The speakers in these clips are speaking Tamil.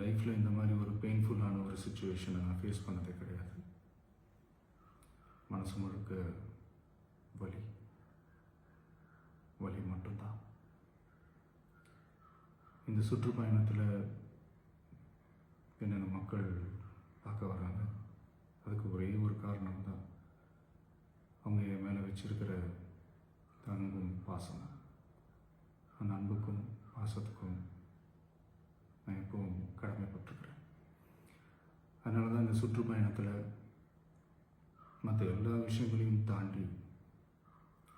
லைஃப்பில் இந்த மாதிரி ஒரு பெயின்ஃபுல்லான ஒரு சுச்சுவேஷனை நான் ஃபேஸ் பண்ணதே கிடையாது. மனசு முழுக்க வலி வலி மட்டும்தான். இந்த சுற்றுப்பயணத்தில் என்னென்ன மக்கள் பார்க்க வராங்க, அதுக்கு ஒரே ஒரு காரணம் தான், அவங்க என் மேலே வச்சிருக்கிற அன்பும் பாசம். அந்த அன்புக்கும் பாசத்துக்கும் நான் எப்பவும் கடமைப்பட்டிருக்கிறேன். அதனால தான் இந்த சுற்றுப்பயணத்தில் மற்ற எல்லா விஷயங்களையும் தாண்டி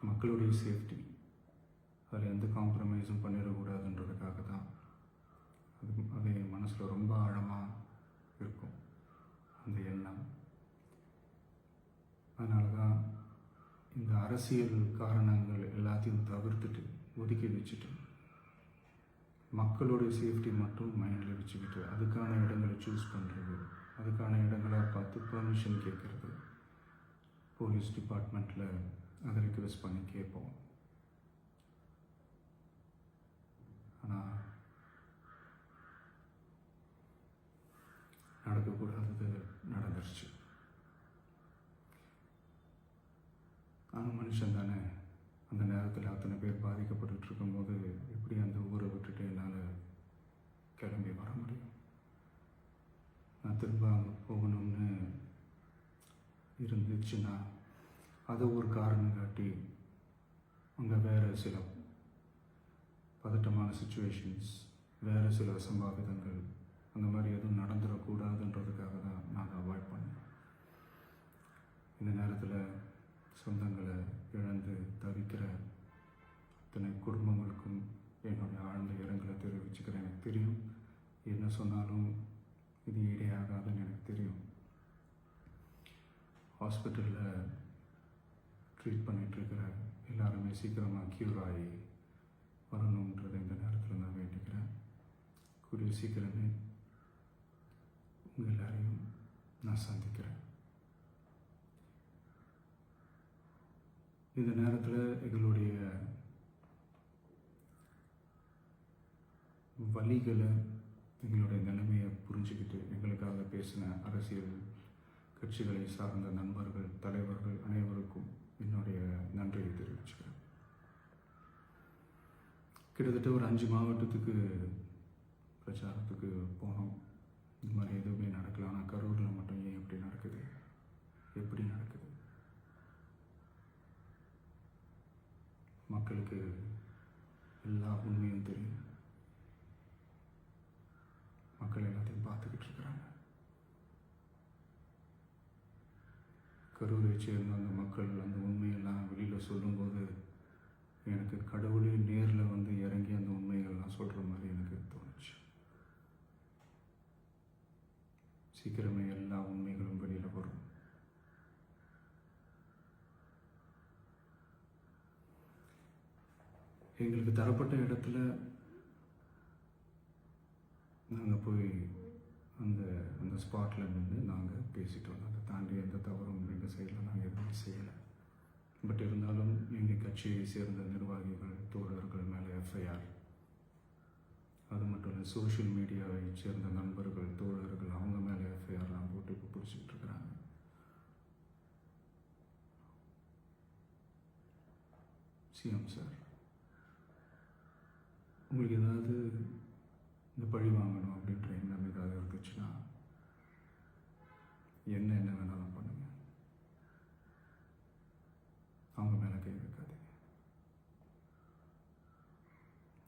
மக்களுடைய சேஃப்டி, அதில் எந்த காம்ப்ரமைஸும் பண்ணிடக்கூடாதுன்றதுக்காக தான் அது என் மனசில் ரொம்ப ஆழமாக இருக்கும் அந்த எண்ணம். அதனால தான் இந்த அரசியல் காரணங்கள் எல்லாத்தையும் தவிர்த்துட்டு ஒதுக்கி வச்சுட்டு மக்களுடைய சேஃப்டி மட்டும் மைண்டில் வச்சுக்கிட்டு அதுக்கான இடங்களை சூஸ் பண்ணுறது, அதுக்கான இடங்களை பார்த்து பெர்மிஷன் கேட்குறது, போலீஸ் டிபார்ட்மெண்ட்டில் அதை ரிக்வெஸ்ட் பண்ணி கேட்போம். ஆனால் நடக்கக்கூடாதது நடந்துருச்சு. ஆனால் மனுஷன் தானே, அந்த நேரத்தில் அத்தனை பேர் பாதிக்கப்பட்டு இருக்கும்போது எப்படி அந்த ஊரை விட்டுட்டு என்னால் கிளம்பி வர முடியும்? நான் திரும்ப அங்கே போகணும்னு இருந்துச்சுன்னா அதை ஒரு காரணம் காட்டி அங்கே வேறு சில பதட்டமான சுச்சுவேஷன்ஸ், வேறு சில சம்பாவிதங்கள், அந்த மாதிரி எதுவும் நடந்துடக்கூடாதுன்றதுக்காக தான் நான் அவாய்ட் பண்ணேன். இந்த நேரத்தில் சொந்தங்களை இழந்து தவிக்கிற அத்தனை குடும்பங்களுக்கும் என்னுடைய ஆழ்ந்த இரங்கலை தெரிவிச்சுக்கிறேன். எனக்கு தெரியும், என்ன சொன்னாலும் இது ஈடையாகாதுன்னு எனக்கு தெரியும். ஹாஸ்பிட்டலில் ட்ரீட் பண்ணிகிட்ருக்கிற எல்லாருமே சீக்கிரமாக க்யூர் ஆகி வரணுன்றதை இந்த நேரத்தில் நான் வேண்டிக்கிறேன். கூடிய சீக்கிரமே உங்கள் எல்லாரையும் நான் சந்திக்கிறேன். இந்த நேரத்தில் எங்களுடைய வலிகளை, எங்களுடைய நிலைமையை புரிஞ்சுக்கிட்டு எங்களுக்காக பேசின அரசியல் கட்சிகளை சார்ந்த நண்பர்கள், தலைவர்கள் அனைவருக்கும் என்னுடைய நன்றியை தெரிவிச்சுக்கிறேன். கிட்டத்தட்ட ஒரு 5 மாவட்டத்துக்கு பிரச்சாரத்துக்கு போனோம். இந்த மாதிரி எதுவுமே நடக்கல. ஆனால் கரூரில் மட்டும் ஏன் எப்படி நடக்குது, எப்படி நடக்குது? மக்களுக்கு எல்லா உண்மையும் தெரியும். மக்கள் எல்லாத்தையும் பார்த்துக்கிட்டு இருக்கிறாங்க. கரூரை சேர்ந்த அந்த மக்கள் அந்த உண்மையெல்லாம் வெளியில் சொல்லும்போது எனக்கு கடவுளே நேரில் வந்து இறங்கி அந்த உண்மைகள்லாம் சொல்கிற மாதிரி எனக்கு தோணுச்சு. சீக்கிரமே எல்லா உண்மைகளும் வெளியில் வரும். எங்களுக்கு தரப்பட்ட இடத்துல நாங்கள் போய் அந்த அந்த ஸ்பாட்டில் நின்று நாங்கள் பேசிட்டு வந்தோம். அதை தாண்டி எந்த தவறும் எங்கள் சைடில் நாங்கள் எதுவுமே செய்யலை. பட் இருந்தாலும் எங்கள் கட்சியை சேர்ந்த நிர்வாகிகள், தோழர்கள் மேலே எஃப்ஐஆர், அது மட்டும் இல்லை சோஷியல் மீடியாவை சேர்ந்த நண்பர்கள், தோழர்கள், அவங்க மேலே எஃப்ஐஆர்லாம் போட்டு இப்போ பிடிச்சிட்டு இருக்கிறாங்க. சிஎம் சார், உங்களுக்கு ஏதாவது இந்த பழி வாங்கணும் அப்படின்ற எண்ணம் ஏதாவது இருந்துச்சுன்னா என்ன வேணாலும் பண்ணுங்க. அவங்க மேலே கை வைக்காதீங்க.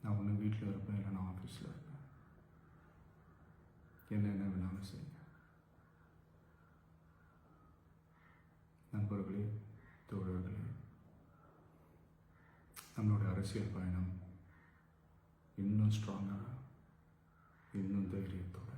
நான் ஒன்று வீட்டில் இருப்பேன், இல்லை நான் ஆஃபீஸில் இருப்பேன். என்ன வேணாலும் செய்யுங்க. நண்பர்களே, தோழர்களே, நம்மளோட அரசியல் பயணம் இன்னும் ஸ்ட்ராங்காக, இன்னும் தைரியத்தோட